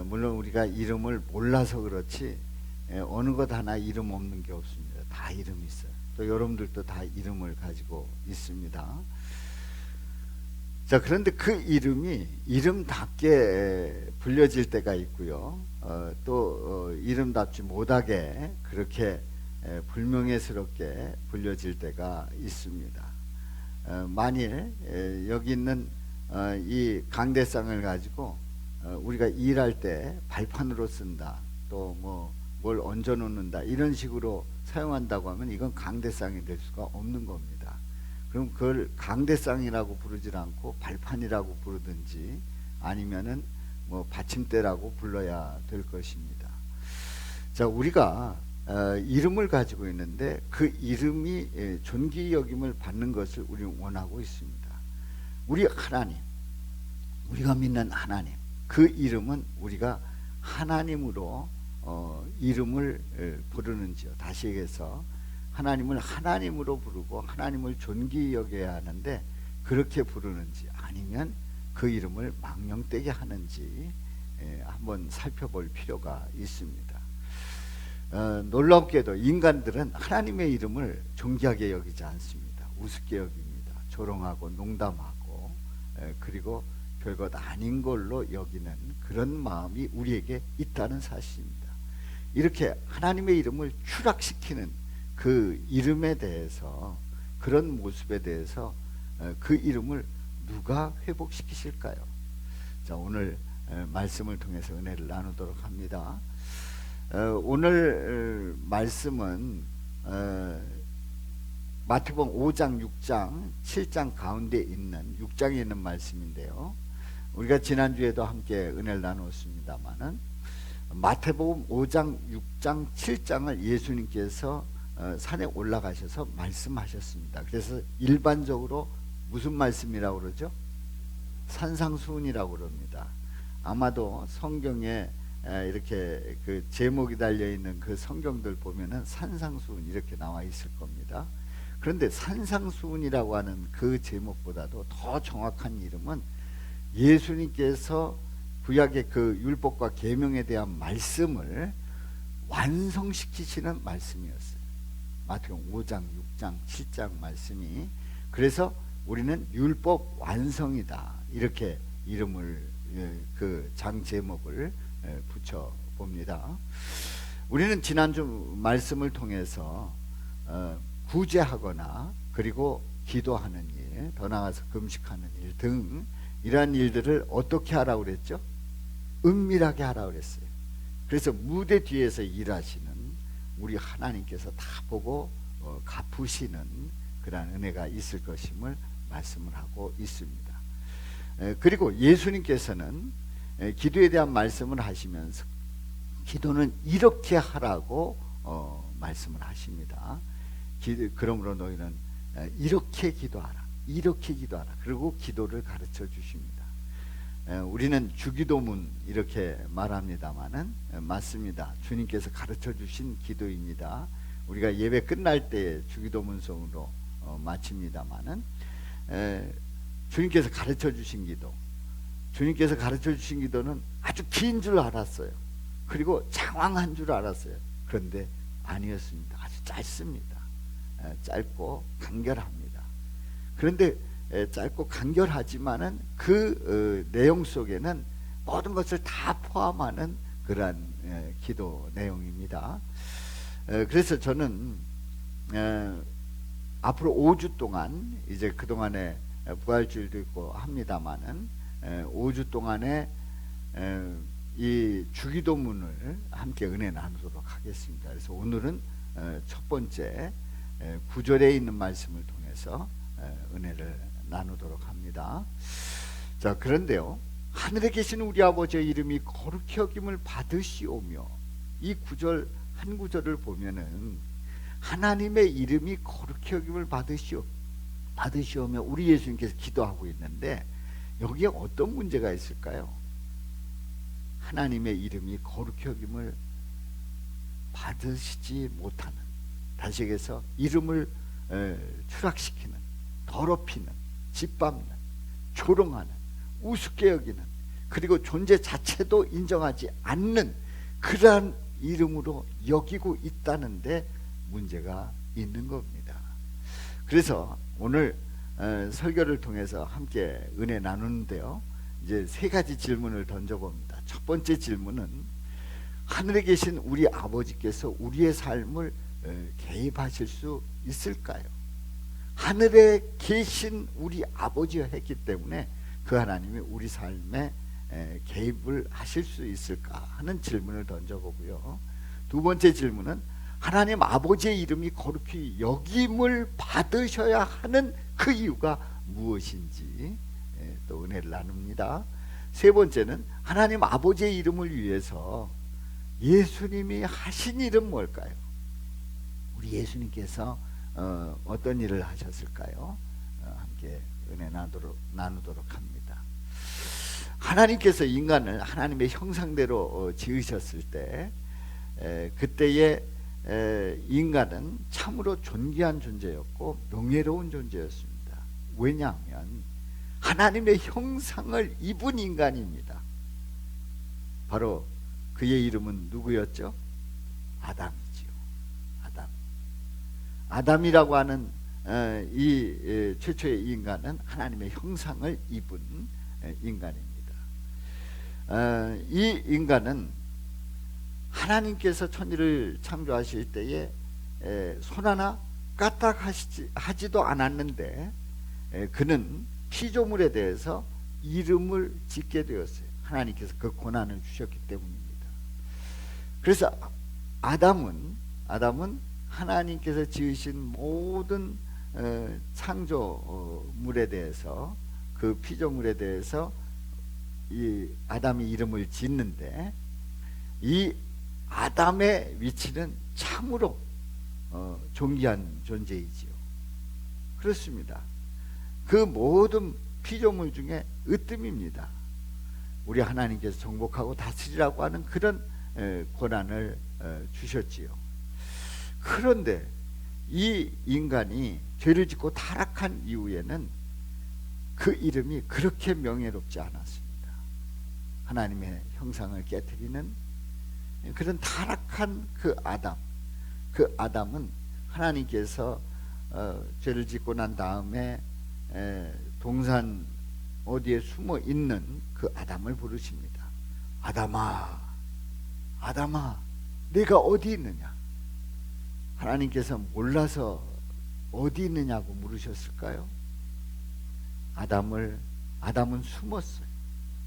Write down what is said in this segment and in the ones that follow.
물론 우리가 이름을 몰라서 그렇지 어느 것 하나 이름 없는 게 없습니다. 다 이름이 있어요. 또 여러분들도 다 이름을 가지고 있습니다. 자, 그런데 그 이름이 이름답게 불려질 때가 있고요. 또 이름답지 못하게 그렇게 불명예스럽게 불려질 때가 있습니다. 만일 여기 있는 이 강대상을 가지고 우리가 일할 때 발판으로 쓴다, 또 뭐 뭘 얹어 놓는다, 이런 식으로 사용한다고 하면 이건 강대상이 될 수가 없는 겁니다. 그럼 그걸 강대상이라고 부르질 않고 발판이라고 부르든지 아니면은 뭐 받침대라고 불러야 될 것입니다. 자, 우리가 이름을 가지고 있는데 그 이름이 존귀 여김을 받는 것을 우리는 원하고 있습니다. 우리 하나님, 우리가 믿는 하나님, 그 이름은 우리가 하나님으로 이름을 부르는지요. 다시 얘기해서 하나님을 하나님으로 부르고 하나님을 존귀 여겨야 하는데 그렇게 부르는지 아니면 그 이름을 망령되게 하는지 한번 살펴볼 필요가 있습니다. 놀랍게도 인간들은 하나님의 이름을 존귀하게 여기지 않습니다. 우습게 여깁니다. 조롱하고 농담하고 그리고 별것 아닌 걸로 여기는 그런 마음이 우리에게 있다는 사실입니다. 이렇게 하나님의 이름을 추락시키는 그 이름에 대해서, 그런 모습에 대해서 그 이름을 누가 회복시키실까요? 자, 오늘 말씀을 통해서 은혜를 나누도록 합니다. 오늘 말씀은 마태복음 5장, 6장, 7장 가운데 있는 6장에 있는 말씀인데요. 우리가 지난주에도 함께 은혜를 나누었습니다마는 마태복음 5장, 6장, 7장을 예수님께서 산에 올라가셔서 말씀하셨습니다. 그래서 일반적으로 무슨 말씀이라고 그러죠? 산상수훈이라고 그럽니다. 아마도 성경에 이렇게 그 제목이 달려있는 그 성경들 보면은 산상수훈 이렇게 나와 있을 겁니다. 그런데 산상수훈이라고 하는 그 제목보다도 더 정확한 이름은 예수님께서 구약의 그 율법과 계명에 대한 말씀을 완성시키시는 말씀이었어요. 마태복음 5장, 6장, 7장 말씀이. 그래서 우리는 율법 완성이다, 이렇게 이름을 그 장 제목을 붙여 봅니다. 우리는 지난주 말씀을 통해서 구제하거나 그리고 기도하는 일, 더 나아가서 금식하는 일 등 이러한 일들을 어떻게 하라고 그랬죠? 은밀하게 하라고 그랬어요. 그래서 무대 뒤에서 일하시는 우리 하나님께서 다 보고 갚으시는 그러한 은혜가 있을 것임을 말씀을 하고 있습니다. 그리고 예수님께서는 기도에 대한 말씀을 하시면서 기도는 이렇게 하라고 말씀을 하십니다. 그러므로 너희는 이렇게 기도하라, 이렇게 기도하라. 그리고 기도를 가르쳐 주십니다. 우리는 주기도문 이렇게 말합니다마는 맞습니다. 주님께서 가르쳐 주신 기도입니다. 우리가 예배 끝날 때 주기도문송으로 마칩니다마는 주님께서 가르쳐 주신 기도, 주님께서 가르쳐 주신 기도는 아주 긴 줄 알았어요. 그리고 장황한 줄 알았어요. 그런데 아니었습니다. 아주 짧습니다. 짧고 간결합니다. 그런데 짧고 간결하지만은 그 내용 속에는 모든 것을 다 포함하는 그러한 기도 내용입니다. 그래서 저는 앞으로 5주 동안, 이제 그동안에 부활주일도 있고 합니다마는 5주 동안에 이 주기도문을 함께 은혜 나누도록 하겠습니다. 그래서 오늘은 첫 번째 9절에 있는 말씀을 통해서 은혜를 나누도록 합니다. 자, 그런데요, 하늘에 계신 우리 아버지의 이름이 거룩히 여김을 받으시오며, 이 구절 한 구절을 보면은 하나님의 이름이 거룩히 여김을 받으시오며 우리 예수님께서 기도하고 있는데 여기에 어떤 문제가 있을까요? 하나님의 이름이 거룩히 여김을 받으시지 못하는, 다시 얘기해서 이름을 더럽히는, 짓밟는, 조롱하는, 우습게 여기는 그리고 존재 자체도 인정하지 않는 그러한 이름으로 여기고 있다는데 문제가 있는 겁니다. 그래서 오늘 설교를 통해서 함께 은혜 나누는데요, 이제 세 가지 질문을 던져봅니다. 첫 번째 질문은, 하늘에 계신 우리 아버지께서 우리의 삶을 개입하실 수 있을까요? 하늘에 계신 우리 아버지가 했기 때문에 그 하나님이 우리 삶에 개입을 하실 수 있을까 하는 질문을 던져보고요. 두 번째 질문은, 하나님 아버지의 이름이 거룩히 여김을 받으셔야 하는 그 이유가 무엇인지 또 은혜를 나눕니다. 세 번째는, 하나님 아버지의 이름을 위해서 예수님이 하신 일은 뭘까요? 우리 예수님께서 어떤 일을 하셨을까요? 함께 은혜 나누도록 합니다. 하나님께서 인간을 하나님의 형상대로 지으셨을 때, 그때의 인간은 참으로 존귀한 존재였고 명예로운 존재였습니다. 왜냐하면 하나님의 형상을 입은 인간입니다. 바로 그의 이름은 누구였죠? 아담이지요. 아담이라고 하는 이 최초의 인간은 하나님의 형상을 입은 인간입니다. 이 인간은 하나님께서 천지를 창조하실 때에 손 하나 까딱하지도 않았는데, 그는 피조물에 대해서 이름을 짓게 되었어요. 하나님께서 그 권한을 주셨기 때문입니다. 그래서 아담은 하나님께서 지으신 모든 창조물에 대해서, 그 피조물에 대해서 이 아담이 이름을 짓는데, 이 아담의 위치는 참으로 존귀한 존재이지요. 그렇습니다. 그 모든 피조물 중에 으뜸입니다. 우리 하나님께서 정복하고 다스리라고 하는 그런 권한을 주셨지요. 그런데 이 인간이 죄를 짓고 타락한 이후에는 그 이름이 그렇게 명예롭지 않았습니다. 하나님의 형상을 깨트리는 그런 타락한 그 아담은 하나님께서 죄를 짓고 난 다음에 동산 어디에 숨어 있는 그 아담을 부르십니다. 아담아, 내가 어디 있느냐? 하나님께서 몰라서 어디 있느냐고 물으셨을까요? 아담은 숨었어요.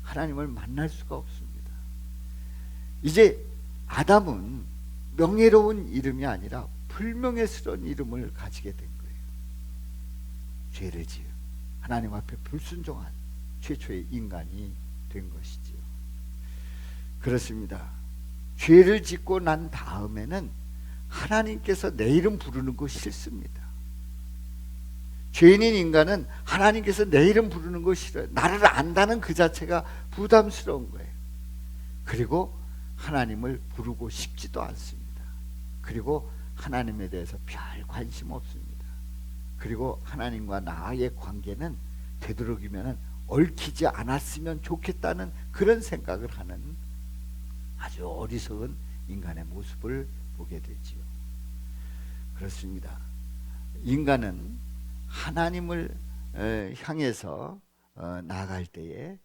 하나님을 만날 수가 없습니다. 이제 아담은 명예로운 이름이 아니라 불명예스러운 이름을 가지게 된 거예요. 죄를 지은, 하나님 앞에 불순종한 최초의 인간이 된 것이지요. 그렇습니다. 죄를 짓고 난 다음에는 하나님께서 내 이름 부르는 거 싫습니다. 죄인인 인간은 하나님께서 내 이름 부르는 거 싫어요. 나를 안다는 그 자체가 부담스러운 거예요. 그리고 하나님을 부르고 싶지도 않습니다. 그리고 하나님에 대해서 별 관심 없습니다. 그리고 하나님과 나의 관계는 되도록이면 얽히지 않았으면 좋겠다는 그런 생각을 하는 아주 어리석은 인간의 모습을 보게 되지요. 그렇습니다. 인간은 하나님을 향해서 나아갈 때에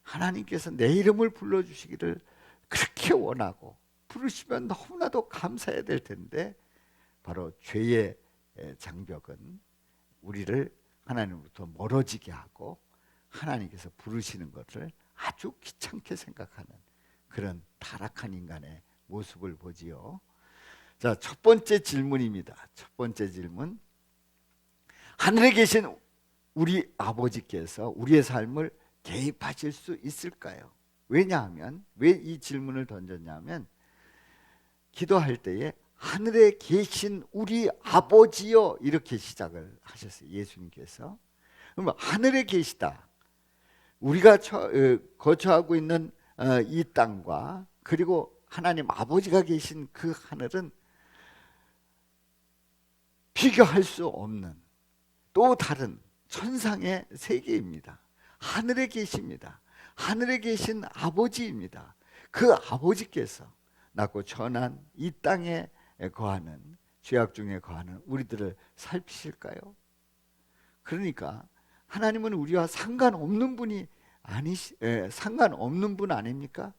하나님께서 내 이름을 불러주시기를 그렇게 원하고 부르시면 너무나도 감사해야 될 텐데, 바로 죄의 장벽은 우리를 하나님으로부터 멀어지게 하고 하나님께서 부르시는 것을 아주 귀찮게 생각하는 그런 타락한 인간의 모습을 보지요. 자, 첫 번째 질문입니다. 첫 번째 질문, 하늘에 계신 우리 아버지께서 우리의 삶을 개입하실 수 있을까요? 왜냐하면, 왜 이 질문을 던졌냐면, 기도할 때에 하늘에 계신 우리 아버지여 이렇게 시작을 하셨어요. 예수님께서. 그러면 하늘에 계시다, 우리가 거처하고 있는 이 땅과 그리고 하나님 아버지가 계신 그 하늘은 비교할 수 없는 또 다른 천상의 세계입니다. 하늘에 계십니다. 하늘에 계신 아버지입니다. 그 아버지께서 낮고 천한 이 땅에 거하는, 죄악 중에 거하는 우리들을 살피실까요? 그러니까 하나님은 우리와 상관없는 분이 상관없는 분 아닙니까?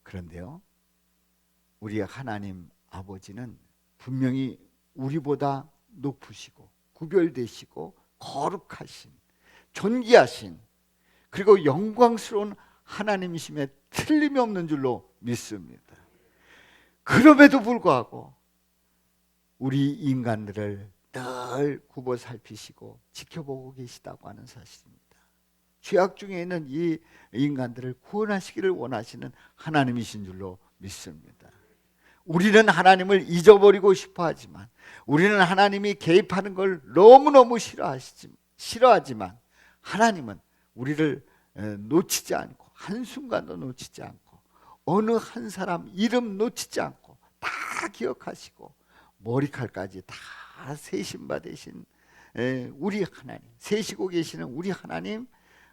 그런데요, 우리의 하나님 아버지는 분명히 우리보다 높으시고 구별되시고 거룩하신, 존귀하신, 그리고 영광스러운 하나님이심에 틀림이 없는 줄로 믿습니다. 그럼에도 불구하고 우리 인간들을 늘 굽어 살피시고 지켜보고 계시다고 하는 사실입니다. 죄악 중에 있는 이 인간들을 구원하시기를 원하시는 하나님이신 줄로 믿습니다. 우리는 하나님을 잊어버리고 싶어 하지만, 우리는 하나님이 개입하는 걸 너무너무 싫어하지만 하나님은 우리를 놓치지 않고, 한순간도 놓치지 않고, 어느 한 사람 이름 놓치지 않고 다 기억하시고 머리칼까지 다 세신 바 되신 우리 하나님, 세시고 계시는 우리 하나님,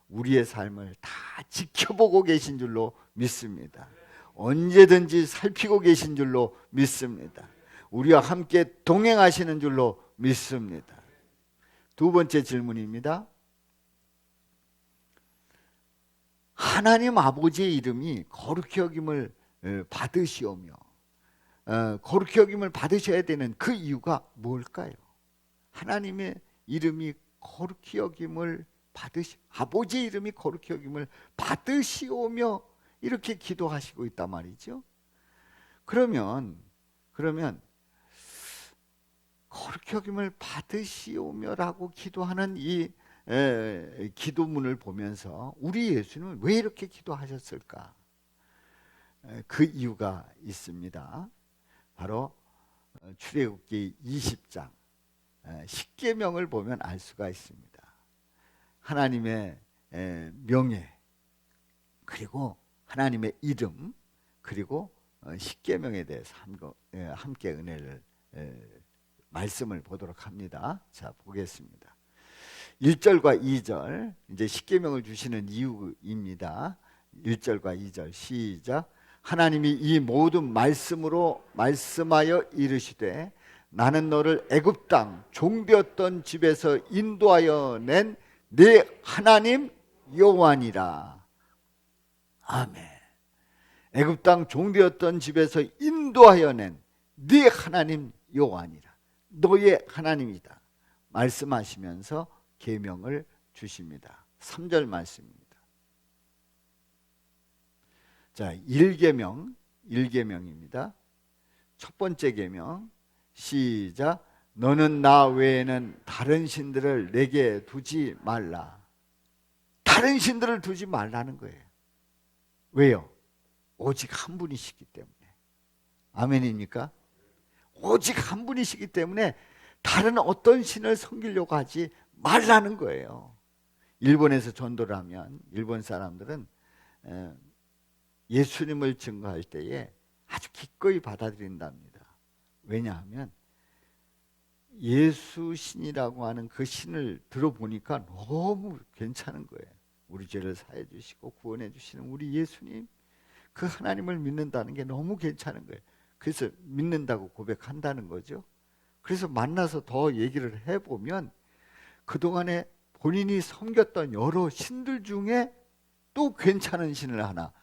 우리의 삶을 다 지켜보고 계신 줄로 믿습니다. 언제든지 살피고 계신 줄로 믿습니다. 우리와 함께 동행하시는 줄로 믿습니다. 두 번째 질문입니다. 하나님 아버지의 이름이 거룩히 여김을 받으시오며, 거룩히 여김을 받으셔야 되는 그 이유가 뭘까요? 하나님의 이름이 거룩히 여김을 아버지의 이름이 거룩히 여김을 받으시오며 이렇게 기도하시고 있단 말이죠. 그러면 거룩히 여김을 받으시오며라고 기도하는 이 기도문을 보면서 우리 예수님은 왜 이렇게 기도하셨을까? 그 이유가 있습니다. 바로 출애굽기 20장 10계명을 보면 알 수가 있습니다. 하나님의 명예, 그리고 하나님의 이름, 그리고 10계명에 대해서 함께 은혜를 말씀을 보도록 합니다. 자, 보겠습니다. 1절과 2절, 이제 10계명을 주시는 이유입니다. 1절과 2절 시작. 하나님이 이 모든 말씀으로 말씀하여 이르시되 나는 너를 애굽 땅 종되었던 집에서 인도하여 낸 네 하나님 여호와니라. 아멘. 애굽 땅 종되었던 집에서 인도하여 낸 네 하나님 여호와니라. 너의 하나님이다 말씀하시면서 계명을 주십니다. 3절 말씀입니다. 자, 1계명입니다. 첫 번째 계명 시작. 너는 나 외에는 다른 신들을 내게 두지 말라. 다른 신들을 두지 말라는 거예요. 왜요? 오직 한 분이시기 때문에. 아멘입니까? 오직 한 분이시기 때문에 다른 어떤 신을 섬기려고 하지 말라는 거예요. 일본에서 전도를 하면 일본 사람들은 예수님을 증거할 때에 아주 기꺼이 받아들인답니다. 왜냐하면 예수 신이라고 하는 그 신을 들어보니까 너무 괜찮은 거예요. 우리 죄를 사해 주시고 구원해 주시는 우리 예수님, 그 하나님을 믿는다는 게 너무 괜찮은 거예요. 그래서 믿는다고 고백한다는 거죠. 그래서 만나서 더 얘기를 해보면 그동안에 본인이 섬겼던 여러 신들 중에 또 괜찮은 신을 하나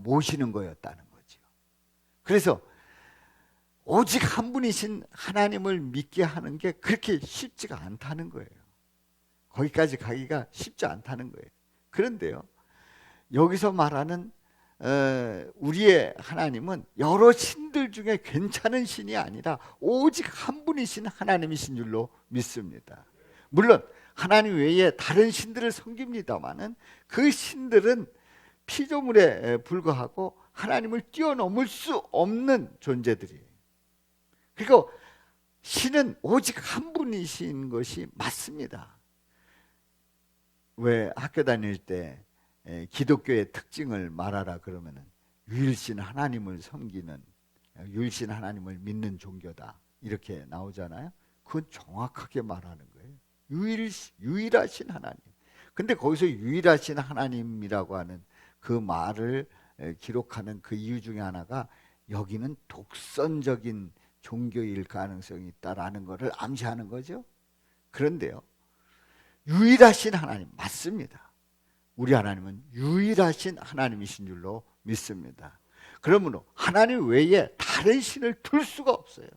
모시는 거였다는 거죠. 그래서 오직 한 분이신 하나님을 믿게 하는 게 그렇게 쉽지가 않다는 거예요. 거기까지 가기가 쉽지 않다는 거예요. 그런데요, 여기서 말하는 우리의 하나님은 여러 신들 중에 괜찮은 신이 아니라 오직 한 분이신 하나님이신 줄로 믿습니다. 물론 하나님 외에 다른 신들을 섬깁니다마는 그 신들은 피조물에 불과하고 하나님을 뛰어넘을 수 없는 존재들이에요. 그리고 신은 오직 한 분이신 것이 맞습니다. 왜 학교 다닐 때 기독교의 특징을 말하라 그러면은 유일신 하나님을 섬기는, 유일신 하나님을 믿는 종교다 이렇게 나오잖아요. 그건 정확하게 말하는 거예요. 유일하신 하나님, 근데 거기서 유일하신 하나님이라고 하는 그 말을 기록하는 그 이유 중에 하나가 여기는 독선적인 종교일 가능성이 있다라는 것을 암시하는 거죠. 그런데요, 유일하신 하나님 맞습니다. 우리 하나님은 유일하신 하나님이신 줄로 믿습니다. 그러므로 하나님 외에 다른 신을 둘 수가 없어요.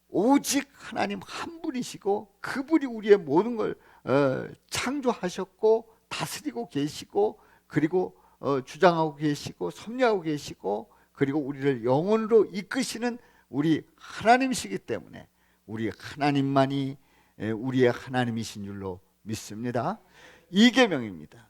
오직 하나님 한 분이시고 그분이 우리의 모든 걸 창조하셨고 다스리고 계시고 그리고 주장하고 계시고 섭리하고 계시고 그리고 우리를 영원으로 이끄시는 우리 하나님이시기 때문에 우리 하나님만이 우리의 하나님이신 줄로 믿습니다. 2계명입니다.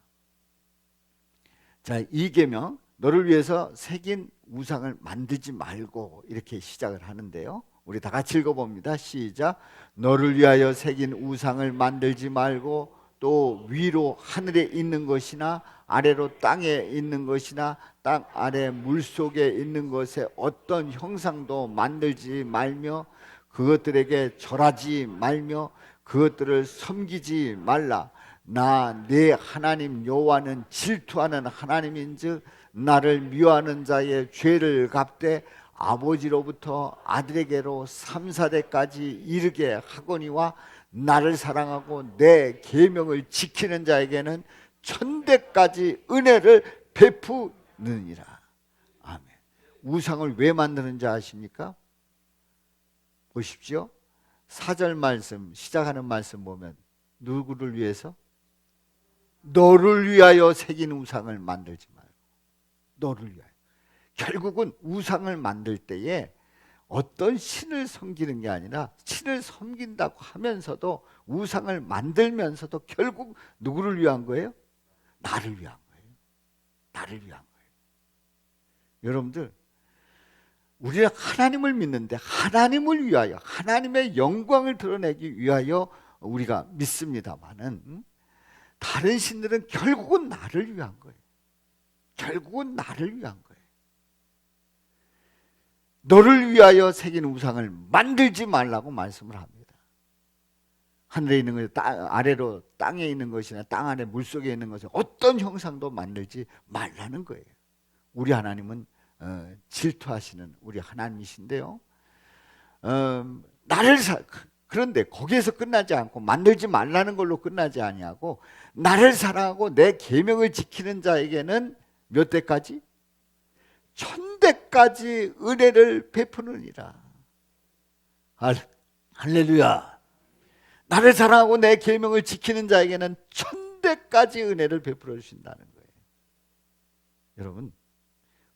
자, 2계명, 너를 위해서 새긴 우상을 만들지 말고 이렇게 시작을 하는데요, 우리 다 같이 읽어봅니다. 시작. 너를 위하여 새긴 우상을 만들지 말고 또 위로 하늘에 있는 것이나 아래로 땅에 있는 것이나 땅 아래 물속에 있는 것에 어떤 형상도 만들지 말며 그것들에게 절하지 말며 그것들을 섬기지 말라. 나 내 하나님 여호와는 질투하는 하나님인즉 나를 미워하는 자의 죄를 갚되 아버지로부터 아들에게로 3, 4대까지 이르게 하거니와 나를 사랑하고 내 계명을 지키는 자에게는 1000대까지 은혜를 베푸느니라. 아멘. 우상을 왜 만드는지 아십니까? 보십시오. 4절 말씀, 시작하는 말씀 보면 누구를 위해서? 너를 위하여 새긴 우상을 만들지 말고. 너를 위하여. 결국은 우상을 만들 때에 어떤 신을 섬기는 게 아니라 신을 섬긴다고 하면서도 우상을 만들면서도 결국 누구를 위한 거예요? 나를 위한 거예요. 나를 위한 거예요. 여러분들, 우리가 하나님을 믿는데 하나님을 위하여 하나님의 영광을 드러내기 위하여 우리가 믿습니다마는 다른 신들은 결국은 나를 위한 거예요. 결국은 나를 위한 거예요. 너를 위하여 새긴 우상을 만들지 말라고 말씀을 합니다. 하늘에 있는 것이 아래로 땅에 있는 것이나 땅 아래 물속에 있는 것이 어떤 형상도 만들지 말라는 거예요. 우리 하나님은 질투하시는 우리 하나님이신데요, 그런데 거기에서 끝나지 않고 만들지 말라는 걸로 끝나지 아니하고 나를 사랑하고 내 계명을 지키는 자에게는 몇 대까지? 1000대까지 은혜를 베푸느니라. 할렐루야. 나를 사랑하고 내 계명을 지키는 자에게는 1000대까지 은혜를 베풀어 주신다는 거예요. 여러분,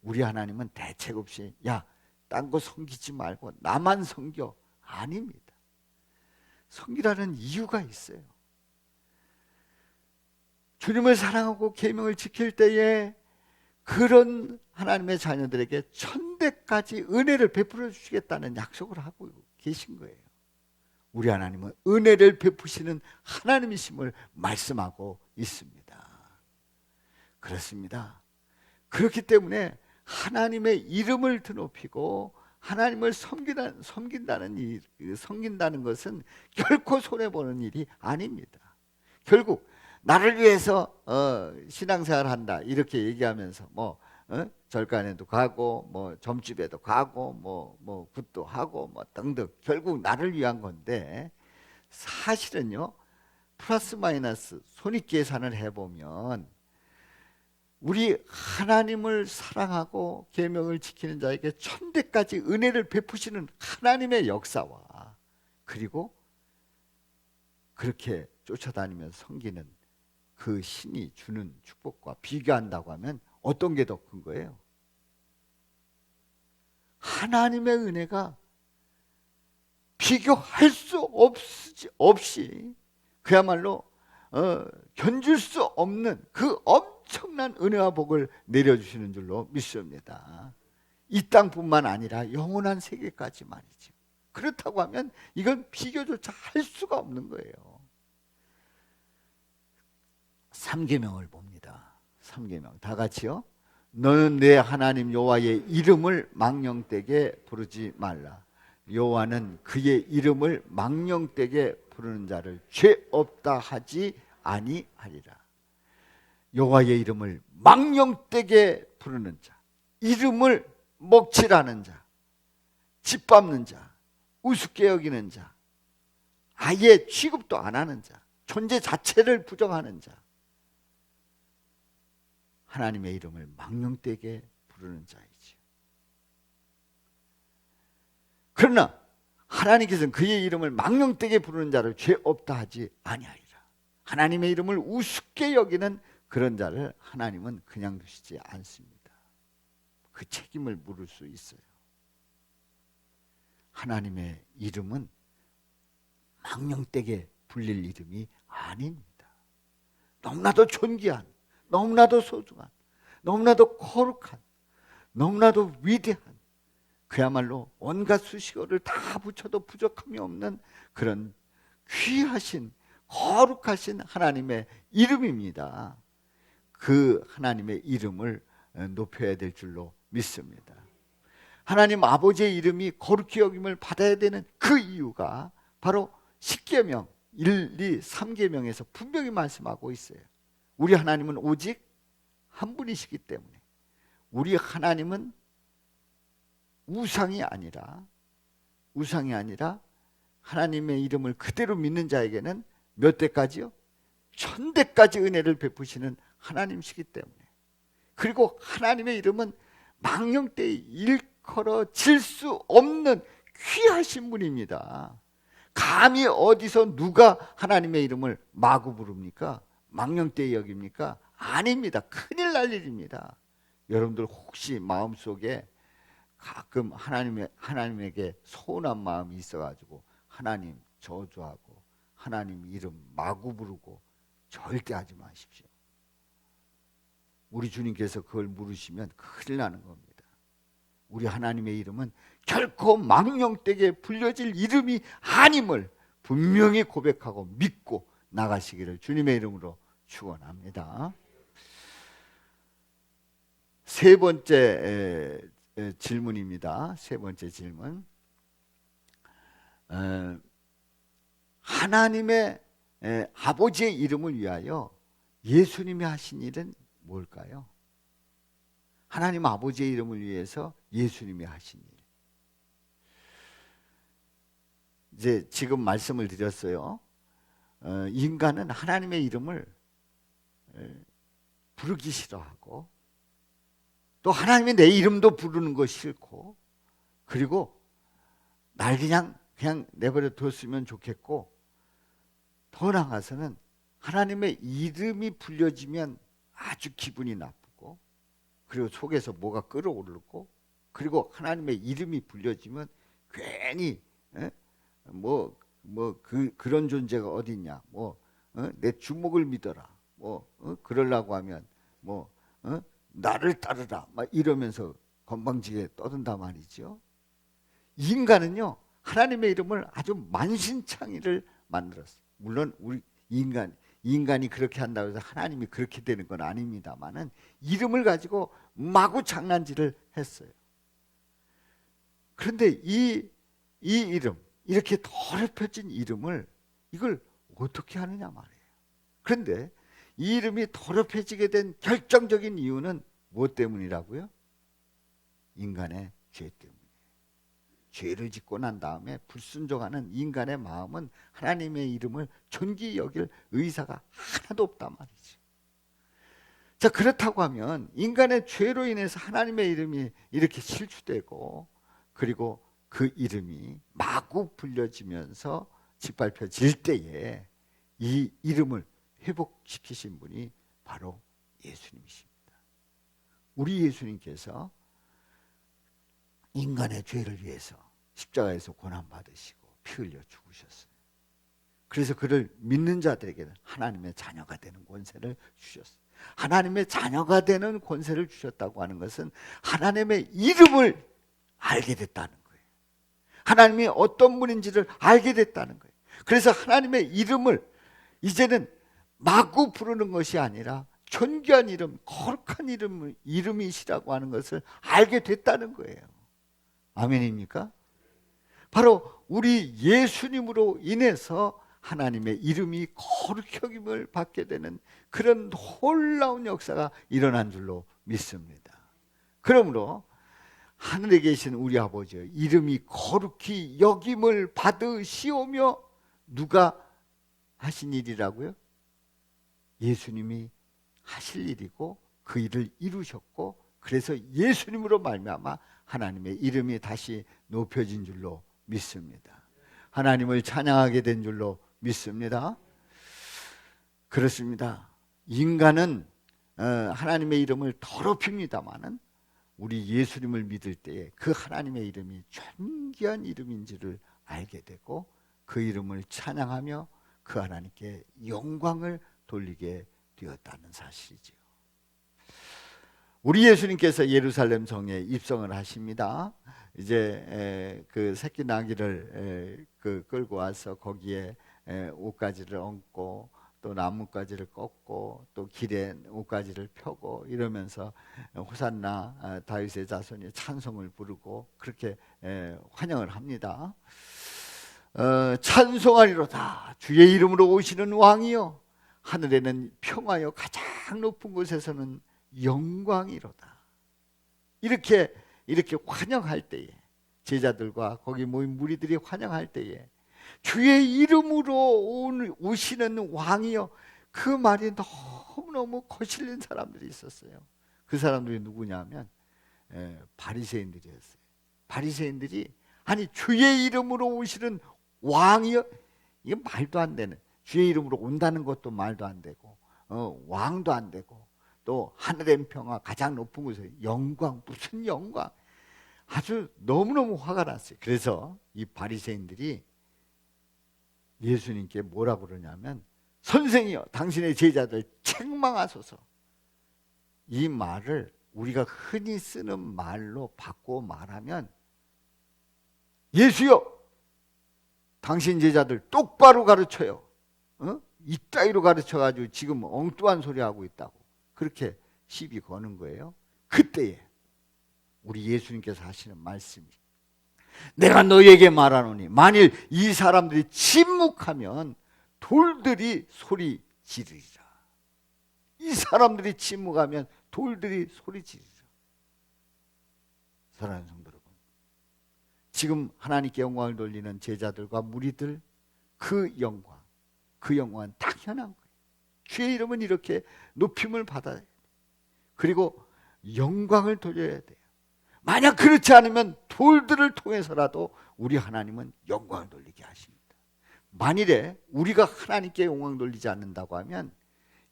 우리 하나님은 대책 없이 야, 딴 거 섬기지 말고 나만 섬겨. 아닙니다. 섬기라는 이유가 있어요. 주님을 사랑하고 계명을 지킬 때에 그런 하나님의 자녀들에게 1000대까지 은혜를 베풀어 주시겠다는 약속을 하고 계신 거예요. 우리 하나님은 은혜를 베푸시는 하나님이심을 말씀하고 있습니다. 그렇습니다. 그렇기 때문에 하나님의 이름을 드높이고 하나님을 섬긴다는 것은 결코 손해보는 일이 아닙니다. 결국 나를 위해서 신앙생활을 한다 이렇게 얘기하면서 절간에도 가고 점집에도 가고 굿도 하고 등등 결국 나를 위한 건데, 사실은요 플러스 마이너스 손익계산을 해보면 우리 하나님을 사랑하고 계명을 지키는 자에게 1000대까지 은혜를 베푸시는 하나님의 역사와 그리고 그렇게 쫓아다니면서 섬기는 그 신이 주는 축복과 비교한다고 하면 어떤 게 더 큰 거예요? 하나님의 은혜가 비교할 수 없이 그야말로 견줄 수 없는 그 엄청난 은혜와 복을 내려주시는 줄로 믿습니다. 이 땅뿐만 아니라 영원한 세계까지 말이죠. 그렇다고 하면 이건 비교조차 할 수가 없는 거예요. 3계명을 봅니다. 3계명 다 같이요. 너는 내 하나님 여호와의 이름을 망령되게 부르지 말라. 여호와는 그의 이름을 망령되게 부르는 자를 죄 없다 하지 아니하리라. 여호와의 이름을 망령되게 부르는 자, 이름을 먹칠하는 자, 짓밟는 자, 우습게 여기는 자, 아예 취급도 안 하는 자, 존재 자체를 부정하는 자, 하나님의 이름을 망령되게 부르는 자이지요. 그러나 하나님께서는 그의 이름을 망령되게 부르는 자를 죄 없다 하지 아니하리라. 하나님의 이름을 우습게 여기는 그런 자를 하나님은 그냥 두시지 않습니다. 그 책임을 물을 수 있어요. 하나님의 이름은 망령되게 불릴 이름이 아닙니다. 너무나도 존귀한, 너무나도 소중한, 너무나도 거룩한, 너무나도 위대한, 그야말로 온갖 수식어를 다 붙여도 부족함이 없는 그런 귀하신, 거룩하신 하나님의 이름입니다. 그 하나님의 이름을 높여야 될 줄로 믿습니다. 하나님 아버지의 이름이 거룩히 여김을 받아야 되는 그 이유가 바로 10계명, 1, 2, 3계명에서 분명히 말씀하고 있어요. 우리 하나님은 오직 한 분이시기 때문에, 우리 하나님은 우상이 아니라 하나님의 이름을 그대로 믿는 자에게는 몇 대까지요? 1000대까지 은혜를 베푸시는 하나님이시기 때문에, 그리고 하나님의 이름은 망령되이 일컬어질 수 없는 귀하신 분입니다. 감히 어디서 누가 하나님의 이름을 마구 부릅니까? 망령되이 여깁니까? 아닙니다. 큰일 날 일입니다. 여러분들 혹시 마음속에 가끔 하나님에게 서운한 마음이 있어가지고 하나님 저주하고 하나님 이름 마구 부르고 절대 하지 마십시오. 우리 주님께서 그걸 물으시면 큰일 나는 겁니다. 우리 하나님의 이름은 결코 망령되게 불려질 이름이 아님을 분명히 고백하고 믿고 나가시기를 주님의 이름으로 축원합니다. 세 번째 질문입니다. 세 번째 질문. 하나님의 아버지의 이름을 위하여 예수님이 하신 일은 뭘까요? 하나님 아버지의 이름을 위해서 예수님이 하신 일. 이제 지금 말씀을 드렸어요. 인간은 하나님의 이름을 부르기 싫어하고, 또 하나님이 내 이름도 부르는 거 싫고, 그리고 날 그냥 내버려 뒀으면 좋겠고, 더 나아가서는 하나님의 이름이 불려지면 아주 기분이 나쁘고, 그리고 속에서 뭐가 끓어오르고, 그리고 하나님의 이름이 불려지면 괜히 그런 존재가 어딨냐, 내 주먹을 믿어라, 그러려고 하면 나를 따르라 막 이러면서 건방지게 떠든단 말이죠. 인간은요, 하나님의 이름을 아주 만신창이를 만들었어요. 물론 우리 인간이 그렇게 한다고 해서 하나님이 그렇게 되는 건 아닙니다만은 이름을 가지고 마구 장난질을 했어요. 그런데 이 이름, 이렇게 더럽혀진 이름을 이걸 어떻게 하느냐 말이에요. 그런데 이 이름이 더럽혀지게 된 결정적인 이유는 무엇 때문이라고요? 인간의 죄 때문이에요. 죄를 짓고 난 다음에 불순종하는 인간의 마음은 하나님의 이름을 존귀히 여길 의사가 하나도 없단 말이죠. 자, 그렇다고 하면 인간의 죄로 인해서 하나님의 이름이 이렇게 실추되고, 그리고 그 이름이 마구 불려지면서 짓밟혀질 때에 이 이름을 회복시키신 분이 바로 예수님이십니다. 우리 예수님께서 인간의 죄를 위해서 십자가에서 고난받으시고 피 흘려 죽으셨어요. 그래서 그를 믿는 자들에게는 하나님의 자녀가 되는 권세를 주셨어요. 하나님의 자녀가 되는 권세를 주셨다고 하는 것은 하나님의 이름을 알게 됐다는 거예요. 하나님이 어떤 분인지를 알게 됐다는 거예요. 그래서 하나님의 이름을 이제는 마구 부르는 것이 아니라 존귀한 이름, 거룩한 이름이시라고 하는 것을 알게 됐다는 거예요. 아멘입니까? 바로 우리 예수님으로 인해서 하나님의 이름이 거룩히 여김을 받게 되는 그런 놀라운 역사가 일어난 줄로 믿습니다. 그러므로 하늘에 계신 우리 아버지의 이름이 거룩히 여김을 받으시오며, 누가 하신 일이라고요? 예수님이 하실 일이고 그 일을 이루셨고, 그래서 예수님으로 말미암아 하나님의 이름이 다시 높여진 줄로 믿습니다. 하나님을 찬양하게 된 줄로 믿습니다. 그렇습니다. 인간은 하나님의 이름을 더럽힙니다마는 우리 예수님을 믿을 때에 그 하나님의 이름이 존귀한 이름인지를 알게 되고 그 이름을 찬양하며 그 하나님께 영광을 돌리게 되었다는 사실이지요. 우리 예수님께서 예루살렘 성에 입성을 하십니다. 이제 그 새끼 나귀를 끌고 와서 거기에 옷가지를 얹고 또 나뭇가지를 꺾고 또 길에 옷가지를 펴고 이러면서 호산나 다윗의 자손이 찬송을 부르고 그렇게 환영을 합니다. 찬송하리로다 주의 이름으로 오시는 왕이여, 하늘에는 평화여, 가장 높은 곳에서는 영광이로다. 이렇게 환영할 때에, 제자들과 거기 모인 무리들이 환영할 때에 주의 이름으로 오시는 왕이여, 그 말이 너무너무 거슬린 사람들이 있었어요. 그 사람들이 누구냐면 바리새인들이었어요. 바리새인들이 아니 주의 이름으로 오시는 왕이여, 이게 말도 안 되는, 주의 이름으로 온다는 것도 말도 안 되고 왕도 안 되고 또 하늘의 평화, 가장 높은 곳에 영광, 무슨 영광, 아주 너무너무 화가 났어요. 그래서 이 바리새인들이 예수님께 뭐라고 그러냐면, 선생이여 당신의 제자들 책망하소서. 이 말을 우리가 흔히 쓰는 말로 바꿔 말하면, 예수여 당신 제자들 똑바로 가르쳐요. 이따위로 가르쳐가지고 지금 엉뚱한 소리 하고 있다고 그렇게 시비 거는 거예요. 그때에 우리 예수님께서 하시는 말씀이, 내가 너희에게 말하노니 만일 이 사람들이 침묵하면 돌들이 소리 지르리라. 이 사람들이 침묵하면 돌들이 소리 지르리라. 사랑하는 성도 여러분, 지금 하나님께 영광을 돌리는 제자들과 무리들, 그 영광은 당연한 거예요. 주의 이름은 이렇게 높임을 받아야 돼요. 그리고 영광을 돌려야 돼요. 만약 그렇지 않으면 돌들을 통해서라도 우리 하나님은 영광을 돌리게 하십니다. 만일에 우리가 하나님께 영광 돌리지 않는다고 하면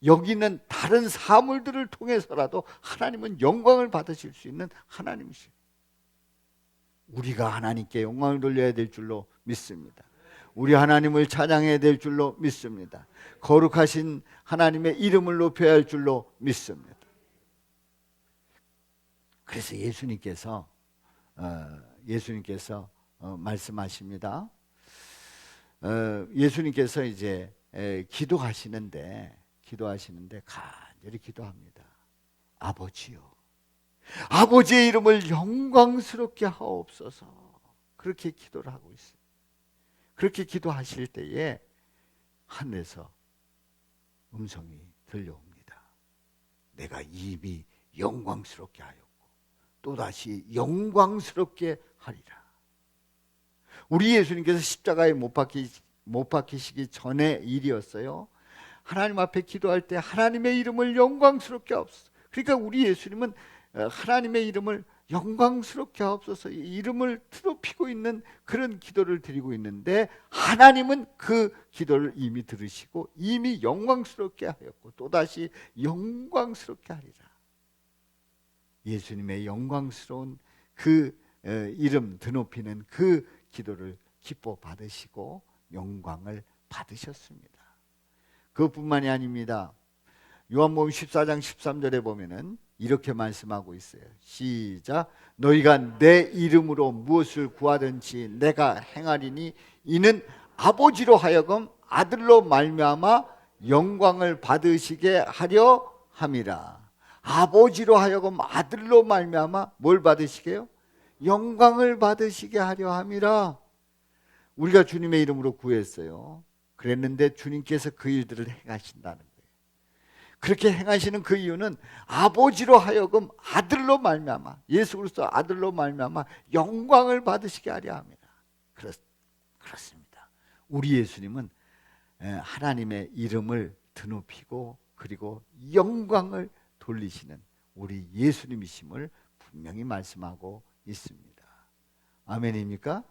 여기 있는 다른 사물들을 통해서라도 하나님은 영광을 받으실 수 있는 하나님이십니다. 우리가 하나님께 영광을 돌려야 될 줄로 믿습니다. 우리 하나님을 찬양해야 될 줄로 믿습니다. 거룩하신 하나님의 이름을 높여야 할 줄로 믿습니다. 그래서 예수님께서 말씀하십니다. 예수님께서 이제 기도하시는데 간절히 기도합니다. 아버지요, 아버지의 이름을 영광스럽게 하옵소서. 그렇게 기도를 하고 있어요. 그렇게 기도하실 때에 하늘에서 음성이 들려옵니다. 내가 이미 영광스럽게 하였고 또다시 영광스럽게 하리라. 우리 예수님께서 십자가에 못 박히시기 전의 일이었어요. 하나님 앞에 기도할 때 하나님의 이름을 영광스럽게 하옵소서. 그러니까 우리 예수님은 하나님의 이름을 영광스럽게 하옵소서, 이름을 드높이고 있는 그런 기도를 드리고 있는데, 하나님은 그 기도를 이미 들으시고 이미 영광스럽게 하였고 또다시 영광스럽게 하리라. 예수님의 영광스러운 그 이름 드높이는 그 기도를 기뻐 받으시고 영광을 받으셨습니다. 그것뿐만이 아닙니다. 요한복음 14장 13절에 보면은 이렇게 말씀하고 있어요. 시작. 너희가 내 이름으로 무엇을 구하든지 내가 행하리니 이는 아버지로 하여금 아들로 말미암아 영광을 받으시게 하려 함이라. 아버지로 하여금 아들로 말미암아 뭘 받으시게요? 영광을 받으시게 하려 함이라. 우리가 주님의 이름으로 구했어요. 그랬는데 주님께서 그 일들을 행하신다는 거예요. 그렇게 행하시는 그 이유는 아버지로 하여금 아들로 말미암아, 예수 그리스도 아들로 말미암아 영광을 받으시게 하려 함이라. 그렇습니다. 우리 예수님은 하나님의 이름을 드높이고 그리고 영광을 돌리시는 우리 예수님이심을 분명히 말씀하고 있습니다. 아멘입니까?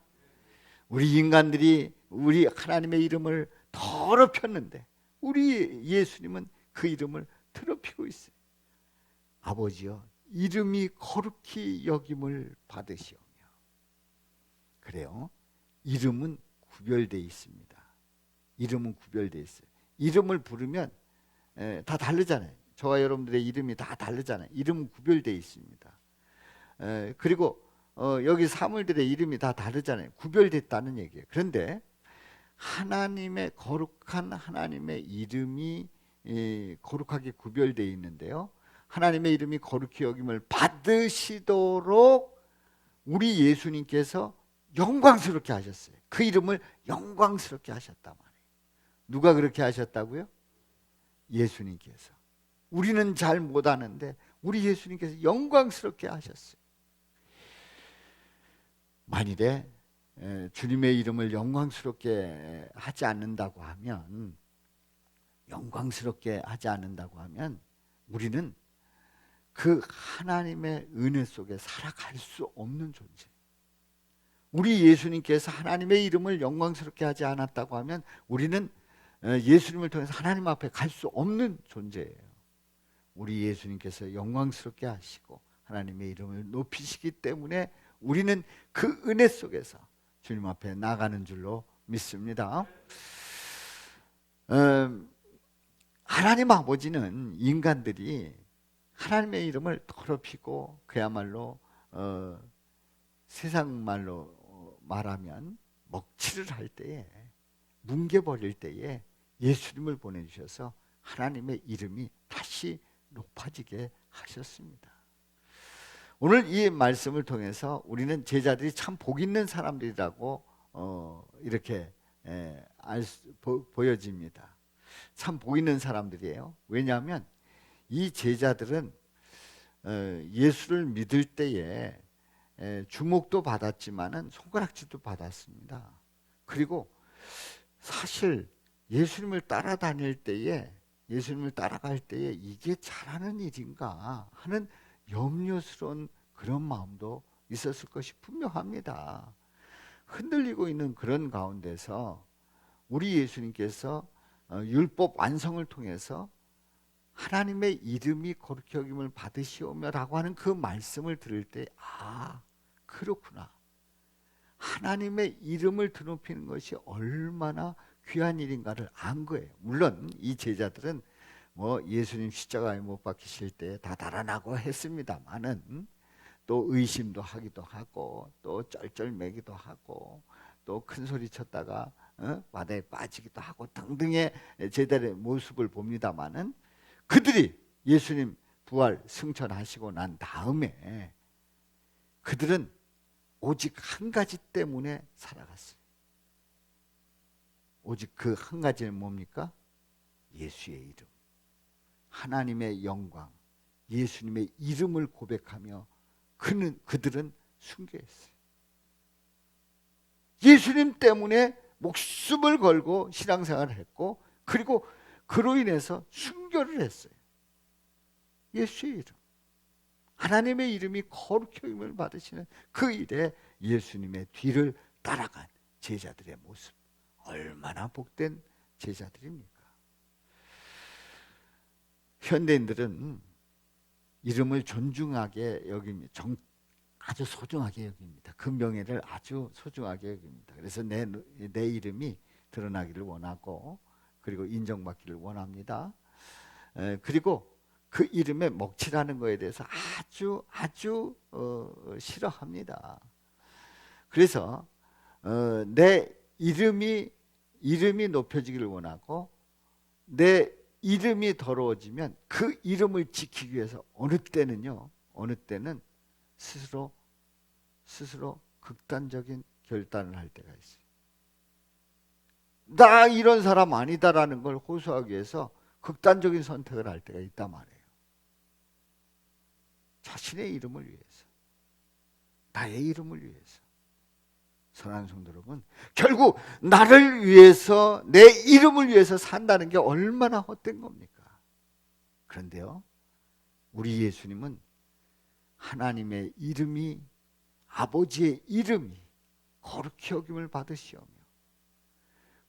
우리 인간들이 우리 하나님의 이름을 더럽혔는데 우리 예수님은 그 이름을 더럽히고 있어요. 아버지여, 이름이 거룩히 여김을 받으시오며. 그래요. 이름은 구별되어 있습니다. 이름은 구별되어 있어요. 이름을 부르면 다 다르잖아요. 저와 여러분들의 이름이 다 다르잖아요. 이름은 구별되어 있습니다. 그리고 여기 사물들의 이름이 다 다르잖아요. 구별됐다는 얘기예요. 그런데 하나님의 거룩한 하나님의 이름이 거룩하게 구별되어 있는데요. 하나님의 이름이 거룩히 여김을 받으시도록 우리 예수님께서 영광스럽게 하셨어요. 그 이름을 영광스럽게 하셨단 말이에요. 누가 그렇게 하셨다고요? 예수님께서. 우리는 잘 못하는데 우리 예수님께서 영광스럽게 하셨어요. 만일에 주님의 이름을 영광스럽게 하지 않는다고 하면, 영광스럽게 하지 않는다고 하면 우리는 그 하나님의 은혜 속에 살아갈 수 없는 존재. 우리 예수님께서 하나님의 이름을 영광스럽게 하지 않았다고 하면 우리는 예수님을 통해서 하나님 앞에 갈 수 없는 존재예요. 우리 예수님께서 영광스럽게 하시고 하나님의 이름을 높이시기 때문에 우리는 그 은혜 속에서 주님 앞에 나가는 줄로 믿습니다. 하나님 아버지는 인간들이 하나님의 이름을 더럽히고 그야말로 세상 말로 말하면 먹칠을 할 때에, 뭉개버릴 때에 예수님을 보내주셔서 하나님의 이름이 다시 높아지게 하셨습니다. 오늘 이 말씀을 통해서 우리는 제자들이 참 복 있는 사람들이라고 이렇게 보여집니다. 참 복 있는 사람들이에요. 왜냐하면 이 제자들은 예수를 믿을 때에 주목도 받았지만은 손가락질도 받았습니다. 그리고 사실 예수님을 따라다닐 때에, 예수님을 따라갈 때에 이게 잘하는 일인가 하는 염려스러운 그런 마음도 있었을 것이 분명합니다. 흔들리고 있는 그런 가운데서 우리 예수님께서 율법 완성을 통해서 하나님의 이름이 거룩히 여김을 받으시오며라고 하는 그 말씀을 들을 때, 아, 그렇구나. 하나님의 이름을 드높이는 것이 얼마나 귀한 일인가를 안 거예요. 물론 이 제자들은 예수님 십자가에 못 박히실 때 다 달아나고 했습니다만은 또 의심도 하기도 하고 또 쩔쩔매기도 하고 또 큰 소리 쳤다가 바다에 빠지기도 하고 등등의 제자들의 모습을 봅니다만은 그들이 예수님 부활 승천하시고 난 다음에 그들은 오직 한 가지 때문에 살아갔어요. 오직 그 한 가지는 뭡니까? 예수의 이름, 하나님의 영광, 예수님의 이름을 고백하며 그들은 순교했어요. 예수님 때문에 목숨을 걸고 신앙생활을 했고 그리고 그로 인해서 순교를 했어요. 예수의 이름, 하나님의 이름이 거룩히 여김을 받으시는 그 일에 예수님의 뒤를 따라간 제자들의 모습, 얼마나 복된 제자들입니까? 현대인들은 이름을 존중하게 여깁니다. 아주 소중하게 여깁니다. 그 명예를 아주 소중하게 여깁니다. 그래서 내 이름이 드러나기를 원하고 그리고 인정받기를 원합니다. 그리고 그 이름에 먹칠하는 것에 대해서 아주 싫어합니다. 그래서 내 이름이 높여지기를 원하고 내 이름이 더러워지면 그 이름을 지키기 위해서 어느 때는 스스로 극단적인 결단을 할 때가 있어요. 나 이런 사람 아니다라는 걸 호소하기 위해서 극단적인 선택을 할 때가 있단 말이에요. 자신의 이름을 위해서, 나의 이름을 위해서. 사랑하는 성도 여러분, 결국 나를 위해서, 내 이름을 위해서 산다는 게 얼마나 헛된 겁니까? 그런데요, 우리 예수님은 하나님의 이름이, 아버지의 이름이 거룩히 여김을 받으시오며,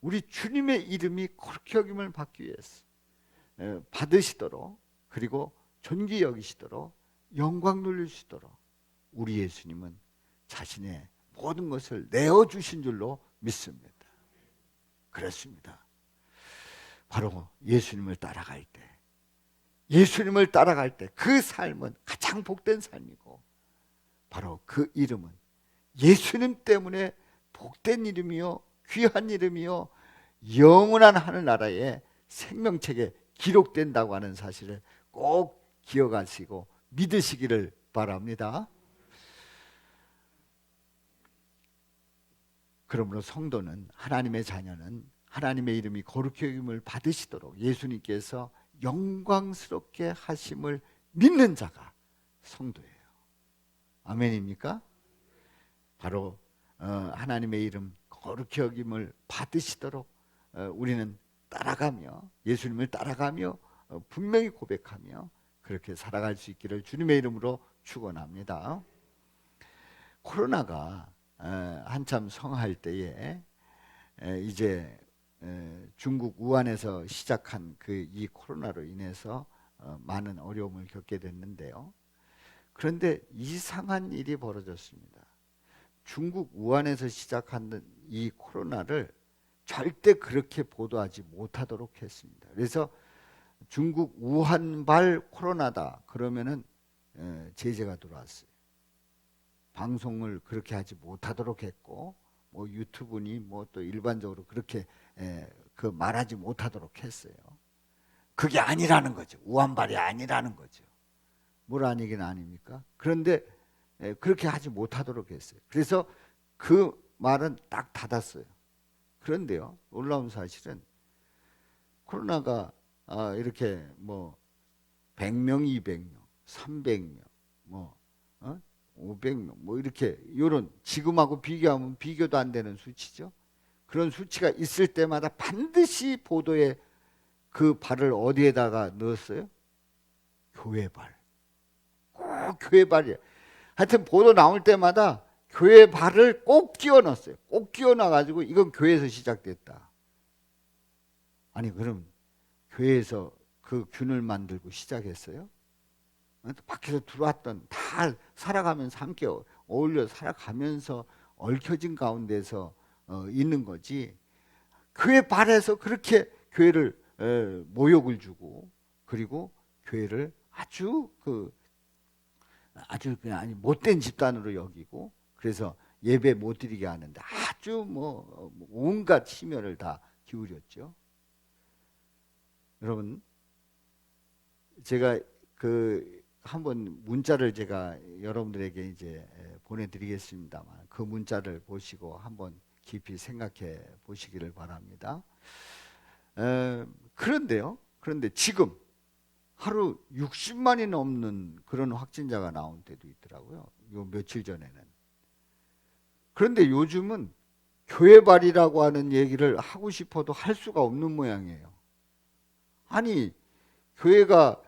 우리 주님의 이름이 거룩히 여김을 받기 위해서 받으시도록, 그리고 존귀 여기시도록, 영광 돌리시도록 우리 예수님은 자신의 모든 것을 내어주신 줄로 믿습니다. 그렇습니다. 바로 예수님을 따라갈 때, 예수님을 따라갈 때 그 삶은 가장 복된 삶이고, 바로 그 이름은 예수님 때문에 복된 이름이요, 귀한 이름이요, 영원한 하늘나라의 생명책에 기록된다고 하는 사실을 꼭 기억하시고 믿으시기를 바랍니다. 그러므로 성도는, 하나님의 자녀는 하나님의 이름이 거룩히 여김을 받으시도록 예수님께서 영광스럽게 하심을 믿는 자가 성도예요. 아멘입니까? 바로 하나님의 이름 거룩히 여김을 받으시도록 우리는 따라가며, 예수님을 따라가며 분명히 고백하며 그렇게 살아갈 수 있기를 주님의 이름으로 축원합니다. 코로나가 한참 성할 때에 이제 중국 우한에서 시작한 이 코로나로 인해서 많은 어려움을 겪게 됐는데요. 그런데 이상한 일이 벌어졌습니다. 중국 우한에서 시작한 이 코로나를 절대 그렇게 보도하지 못하도록 했습니다. 그래서 중국 우한발 코로나다 그러면은 제재가 들어왔어요. 방송을 그렇게 하지 못하도록 했고, 뭐 유튜브니 뭐 또 일반적으로 그렇게 그 말하지 못하도록 했어요. 그게 아니라는 거죠. 우한발이 아니라는 거죠. 뭘 아니긴 아닙니까? 그런데 그렇게 하지 못하도록 했어요. 그래서 그 말은 딱 닫았어요. 그런데요, 놀라운 사실은 코로나가 이렇게 뭐 100명, 200명, 300명, 뭐 500명, 뭐 이렇게 요런 지금하고 비교하면 비교도 안 되는 수치죠. 그런 수치가 있을 때마다 반드시 보도에 그 발을 어디에다가 넣었어요? 교회 발. 꼭 교회 발이에요. 하여튼 보도 나올 때마다 교회 발을 꼭 끼워 넣었어요. 꼭 끼워 넣어가지고 이건 교회에서 시작됐다. 아니 그럼 교회에서 그 균을 만들고 시작했어요? 밖에서 들어왔던 다 살아가면서 함께 어울려 살아가면서 얽혀진 가운데서 있는 거지. 교회 발에서 그렇게 교회를 모욕을 주고, 그리고 교회를 아주 그냥 못된 집단으로 여기고, 그래서 예배 못 드리게 하는데 아주 뭐 온갖 심혈을 다 기울였죠. 여러분, 제가 한번 문자를 제가 여러분들에게 이제 보내드리겠습니다만, 그 문자를 보시고 한번 깊이 생각해 보시기를 바랍니다. 그런데 지금 하루 60만이 넘는 그런 확진자가 나온 때도 있더라고요. 요 며칠 전에는. 그런데 요즘은 교회발이라고 하는 얘기를 하고 싶어도 할 수가 없는 모양이에요. 아니 교회가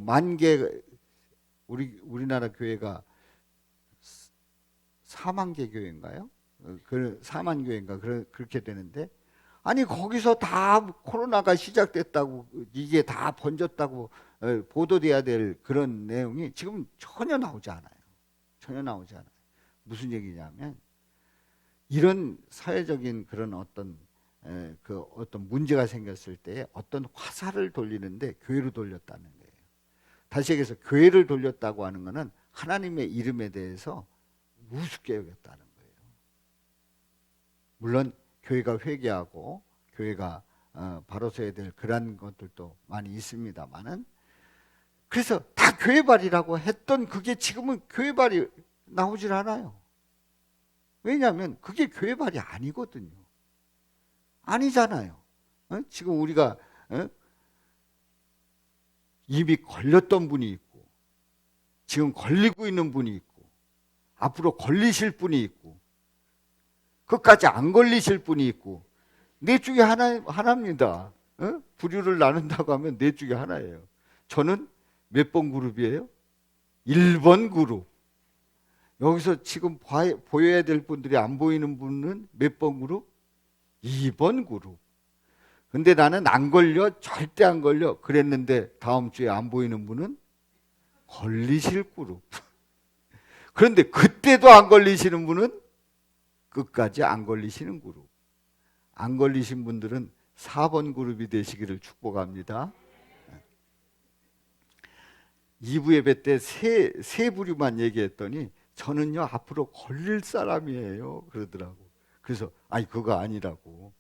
만 개, 우리나라 교회가 4만 개 교회인가요? 4만 교회인가 그렇게 되는데, 아니 거기서 다 코로나가 시작됐다고, 이게 다 번졌다고 보도돼야 될 그런 내용이 지금 전혀 나오지 않아요. 전혀 나오지 않아요. 무슨 얘기냐면, 이런 사회적인 그런 어떤 문제가 생겼을 때 어떤 화살을 돌리는데 교회로 돌렸다는 거예요. 다시 얘기해서 교회를 돌렸다고 하는 것은 하나님의 이름에 대해서 우습게 여겼다는 거예요. 물론 교회가 회개하고 교회가 바로 서야 될 그런 것들도 많이 있습니다만은, 그래서 다 교회발이라고 했던 그게 지금은 교회발이 나오질 않아요. 왜냐하면 그게 교회 발이 아니거든요. 아니잖아요. 지금 우리가 이미 걸렸던 분이 있고, 지금 걸리고 있는 분이 있고, 앞으로 걸리실 분이 있고, 끝까지 안 걸리실 분이 있고, 넷 중에 하나입니다. 부류를 나눈다고 하면 넷 중에 하나예요. 저는 몇 번 그룹이에요? 1번 그룹. 여기서 지금 보여야 될 분들이 안 보이는 분은 몇 번 그룹? 2번 그룹. 근데 나는 안 걸려, 절대 안 걸려 그랬는데 다음 주에 안 보이는 분은 걸리실 그룹. 그런데 그때도 안 걸리시는 분은 끝까지 안 걸리시는 그룹. 안 걸리신 분들은 4번 그룹이 되시기를 축복합니다. 2부 예배 때 세 부류만 얘기했더니 저는요 앞으로 걸릴 사람이에요 그러더라고. 그래서 아니 그거 아니라고.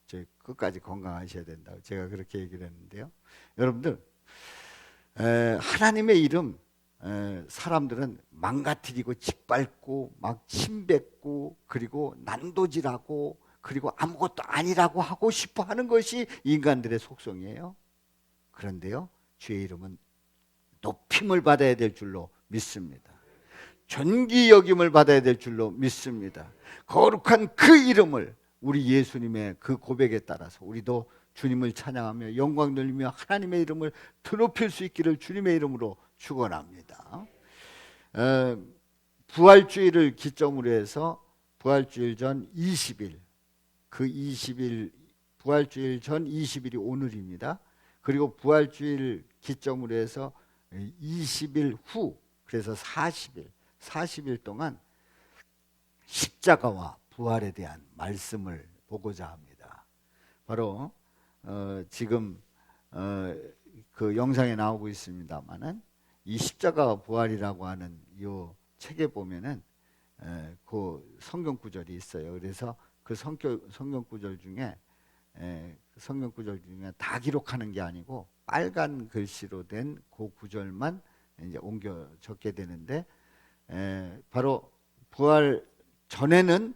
저 끝까지 건강하셔야 된다고 제가 그렇게 얘기를 했는데요. 여러분들 하나님의 이름 사람들은 망가뜨리고 짓밟고 막 침뱉고 그리고 난도질하고 그리고 아무것도 아니라고 하고 싶어 하는 것이 인간들의 속성이에요. 그런데요 주의 이름은 높임을 받아야 될 줄로 믿습니다. 존귀 여김을 받아야 될 줄로 믿습니다. 거룩한 그 이름을 우리 예수님의 그 고백에 따라서 우리도 주님을 찬양하며 영광 돌리며 하나님의 이름을 드높일 수 있기를 주님의 이름으로 축원합니다. 부활주일을 기점으로 해서 부활주일 전 20일, 그 20일 부활주일 전 20일이 오늘입니다. 그리고 부활주일 기점으로 해서 20일 후, 그래서 40일 동안 십자가와 부활에 대한 말씀을 보고자 합니다. 바로 지금 그 영상에 나오고 있습니다만은 이 십자가와 부활이라고 하는 이 책에 보면은 그 성경 구절이 있어요. 그래서 그 성경 구절 중에 다 기록하는 게 아니고 빨간 글씨로 된 그 구절만 이제 옮겨 적게 되는데 바로 부활 전에는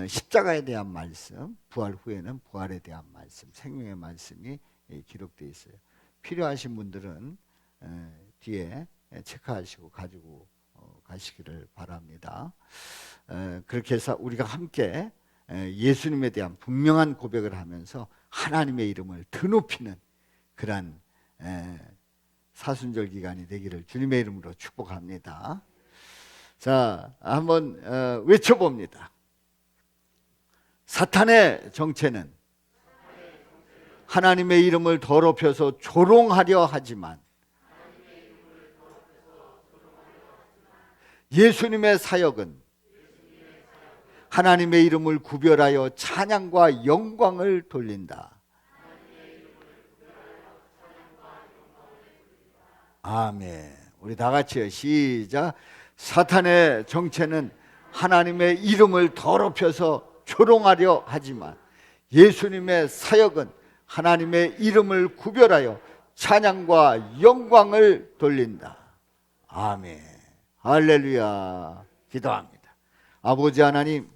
십자가에 대한 말씀, 부활 후에는 부활에 대한 말씀, 생명의 말씀이 기록되어 있어요. 필요하신 분들은 뒤에 체크하시고 가지고 가시기를 바랍니다. 그렇게 해서 우리가 함께 예수님에 대한 분명한 고백을 하면서 하나님의 이름을 드높이는 그런 사순절 기간이 되기를 주님의 이름으로 축복합니다. 자, 한번 외쳐봅니다. 사탄의 정체는 하나님의 이름을 더럽혀서 조롱하려 하지만 예수님의 사역은 하나님의 이름을 구별하여 찬양과 영광을 돌린다. 아멘. 우리 다 같이요. 시작. 사탄의 정체는 하나님의 이름을 더럽혀서 조롱하려 하지만 예수님의 사역은 하나님의 이름을 구별하여 찬양과 영광을 돌린다. 아멘. 할렐루야. 기도합니다. 아버지 하나님,